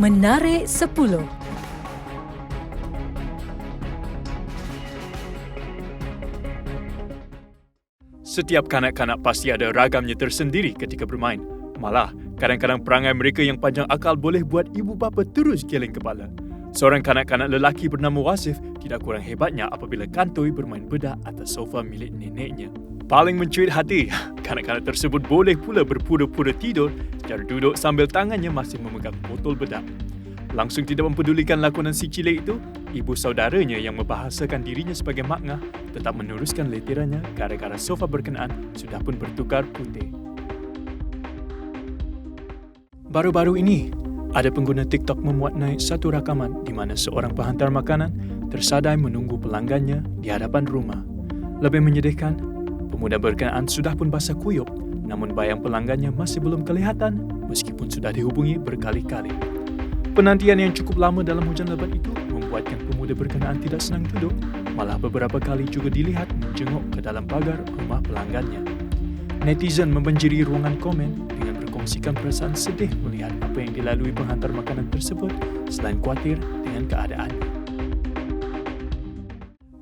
Menarik 10. Setiap kanak-kanak pasti ada ragamnya tersendiri ketika bermain. Malah, kadang-kadang perangai mereka yang panjang akal boleh buat ibu bapa terus geleng kepala. Seorang kanak-kanak lelaki bernama Wasif tidak kurang hebatnya apabila kantoi bermain bedak atas sofa milik neneknya. Paling mencuit hati, kanak-kanak tersebut boleh pula berpura-pura tidur secara duduk sambil tangannya masih memegang botol bedak. Langsung tidak mempedulikan lakonan si cilik itu, ibu saudaranya yang membahasakan dirinya sebagai makngah tetap meneruskan letirannya gara-gara sofa berkenaan sudah pun bertukar putih. Baru-baru ini, ada pengguna TikTok memuat naik satu rakaman di mana seorang penghantar makanan tersadai menunggu pelanggannya di hadapan rumah. Lebih menyedihkan, pemuda berkenaan sudah pun basah kuyup, namun bayang pelanggannya masih belum kelihatan meskipun sudah dihubungi berkali-kali. Penantian yang cukup lama dalam hujan lebat itu membuatkan pemuda berkenaan tidak senang duduk, malah beberapa kali juga dilihat menjenguk ke dalam pagar rumah pelanggannya. Netizen membanjiri ruangan komen dengan berkongsikan perasaan sedih melihat apa yang dilalui penghantar makanan tersebut selain khawatir dengan keadaannya.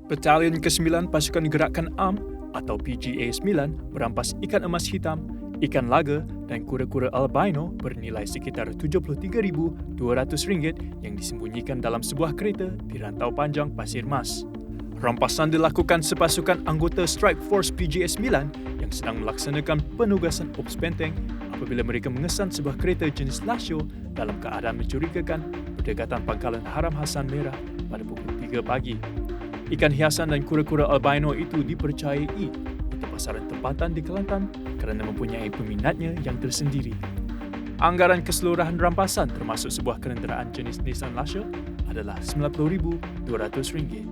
Batalion ke-9 Pasukan Gerakan AM atau PGA-9 merampas ikan emas hitam, ikan laga dan kura-kura albino bernilai sekitar RM73,200 yang disembunyikan dalam sebuah kereta di rantau panjang Pasir Mas. Rampasan dilakukan sepasukan anggota Strike Force PGA-9 yang sedang melaksanakan penugasan Ops Benteng apabila mereka mengesan sebuah kereta jenis Lasio dalam keadaan mencurigakan berdekatan Pangkalan Haram Hasan Merah pada pukul 3 pagi. Ikan hiasan dan kura-kura albino itu dipercayai untuk pasaran tempatan di Kelantan kerana mempunyai peminatnya yang tersendiri. Anggaran keseluruhan rampasan termasuk sebuah kenderaan jenis Nissan Lasio adalah RM90,200.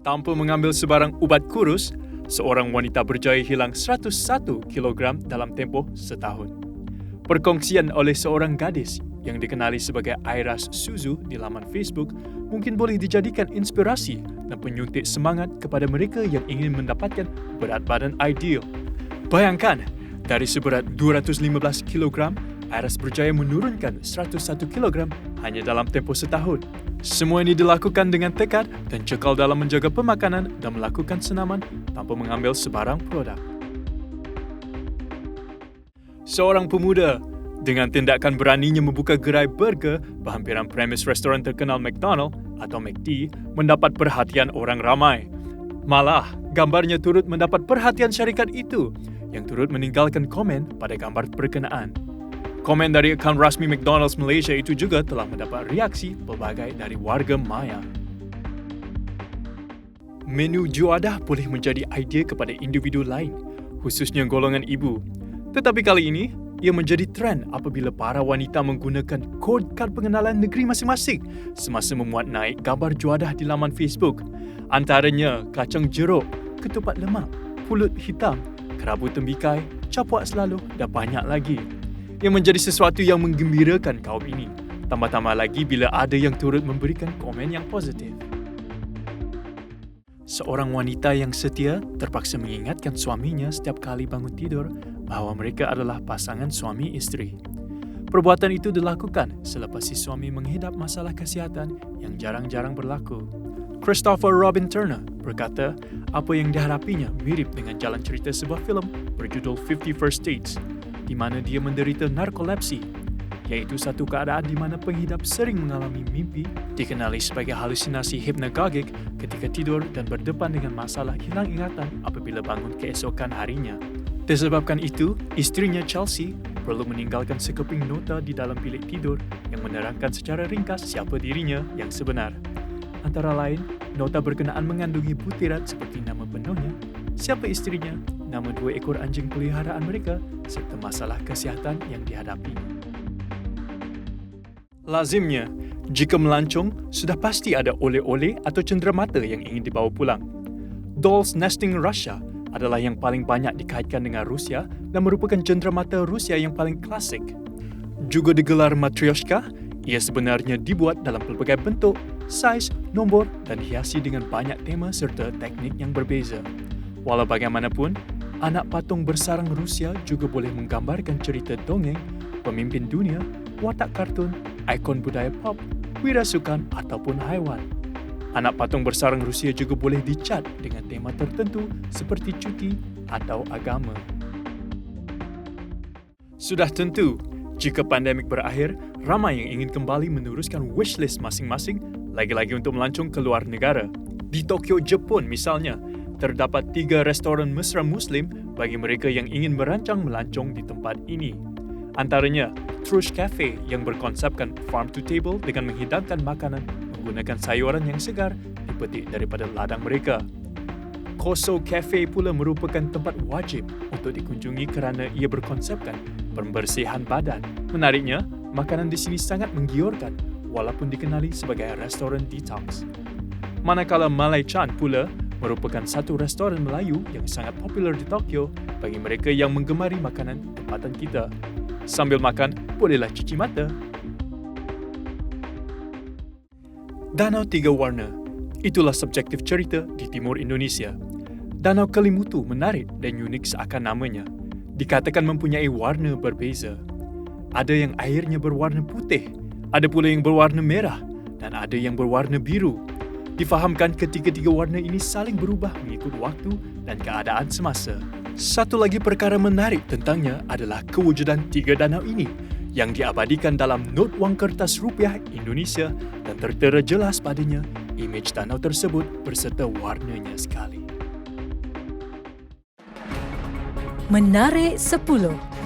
Tanpa mengambil sebarang ubat kurus, seorang wanita berjaya hilang 101 kg dalam tempoh setahun. Perkongsian oleh seorang gadis yang dikenali sebagai Iras Suzu di laman Facebook mungkin boleh dijadikan inspirasi dan penyuntik semangat kepada mereka yang ingin mendapatkan berat badan ideal. Bayangkan, dari seberat 215 kg, Iras berjaya menurunkan 101 kg hanya dalam tempoh setahun. Semua ini dilakukan dengan tekad dan cekal dalam menjaga pemakanan dan melakukan senaman tanpa mengambil sebarang produk. Seorang pemuda dengan tindakan beraninya membuka gerai burger berhampiran premis restoran terkenal McDonald atau McD mendapat perhatian orang ramai. Malah, gambarnya turut mendapat perhatian syarikat itu yang turut meninggalkan komen pada gambar berkenaan. Komen dari akaun rasmi McDonald's Malaysia itu juga telah mendapat reaksi pelbagai dari warga maya. Menu juadah boleh menjadi idea kepada individu lain, khususnya golongan ibu. Tetapi kali ini, ia menjadi trend apabila para wanita menggunakan kod kad pengenalan negeri masing-masing semasa memuat naik gambar juadah di laman Facebook. Antaranya kacang jeruk, ketupat lemak, pulut hitam, kerabu tembikai, capuak selalu dan banyak lagi. Yang menjadi sesuatu yang menggembirakan kaum ini. Tambah-tambah lagi bila ada yang turut memberikan komen yang positif. Seorang wanita yang setia terpaksa mengingatkan suaminya setiap kali bangun tidur bahawa mereka adalah pasangan suami isteri. Perbuatan itu dilakukan selepas si suami menghidap masalah kesihatan yang jarang-jarang berlaku. Christopher Robin Turner berkata apa yang dihadapinya mirip dengan jalan cerita sebuah filem berjudul 50 First Dates, di mana dia menderita narkolepsi, iaitu satu keadaan di mana penghidap sering mengalami mimpi dikenali sebagai halusinasi hipnagogik ketika tidur dan berdepan dengan masalah hilang ingatan apabila bangun keesokan harinya. Disebabkan itu, isterinya Chelsea perlu meninggalkan sekeping nota di dalam bilik tidur yang menerangkan secara ringkas siapa dirinya yang sebenar. Antara lain, nota berkenaan mengandungi butiran seperti nama penuhnya, siapa isterinya, nama 2 ekor anjing peliharaan mereka, serta masalah kesihatan yang dihadapi. Lazimnya, jika melancong, sudah pasti ada oleh-oleh atau cenderamata yang ingin dibawa pulang. Dolls Nesting Russia adalah yang paling banyak dikaitkan dengan Rusia dan merupakan cenderamata Rusia yang paling klasik. Juga digelar Matryoshka, ia sebenarnya dibuat dalam pelbagai bentuk, saiz, nombor dan hiasi dengan banyak tema serta teknik yang berbeza. Walau bagaimanapun, anak patung bersarang Rusia juga boleh menggambarkan cerita dongeng, pemimpin dunia watak kartun, ikon budaya pop, wirasukan ataupun haiwan. Anak patung bersarang Rusia juga boleh dicat dengan tema tertentu seperti cuti atau agama. Sudah tentu, jika pandemik berakhir, ramai yang ingin kembali meneruskan wishlist masing-masing, lagi-lagi untuk melancong ke luar negara. Di Tokyo, Jepun misalnya, terdapat 3 restoran mesra Muslim bagi mereka yang ingin merancang melancong di tempat ini. Antaranya, Trush Cafe yang berkonsepkan farm to table dengan menghidangkan makanan menggunakan sayuran yang segar dipetik daripada ladang mereka. Koso Cafe pula merupakan tempat wajib untuk dikunjungi kerana ia berkonsepkan pembersihan badan. Menariknya, makanan di sini sangat menggiurkan walaupun dikenali sebagai restoran detox. Manakala Malaychan pula merupakan satu restoran Melayu yang sangat popular di Tokyo bagi mereka yang menggemari makanan tempatan kita. Sambil makan, bolehlah cuci mata. Danau Tiga Warna. Itulah subjektif cerita di timur Indonesia. Danau Kelimutu menarik dan unik seakan namanya. Dikatakan mempunyai warna berbeza. Ada yang airnya berwarna putih, ada pula yang berwarna merah, dan ada yang berwarna biru. Difahamkan ketiga-tiga warna ini saling berubah mengikut waktu dan keadaan semasa. Satu lagi perkara menarik tentangnya adalah kewujudan 3 danau ini yang diabadikan dalam not wang kertas rupiah Indonesia dan tertera jelas padanya imej danau tersebut berserta warnanya sekali. Menarik 10.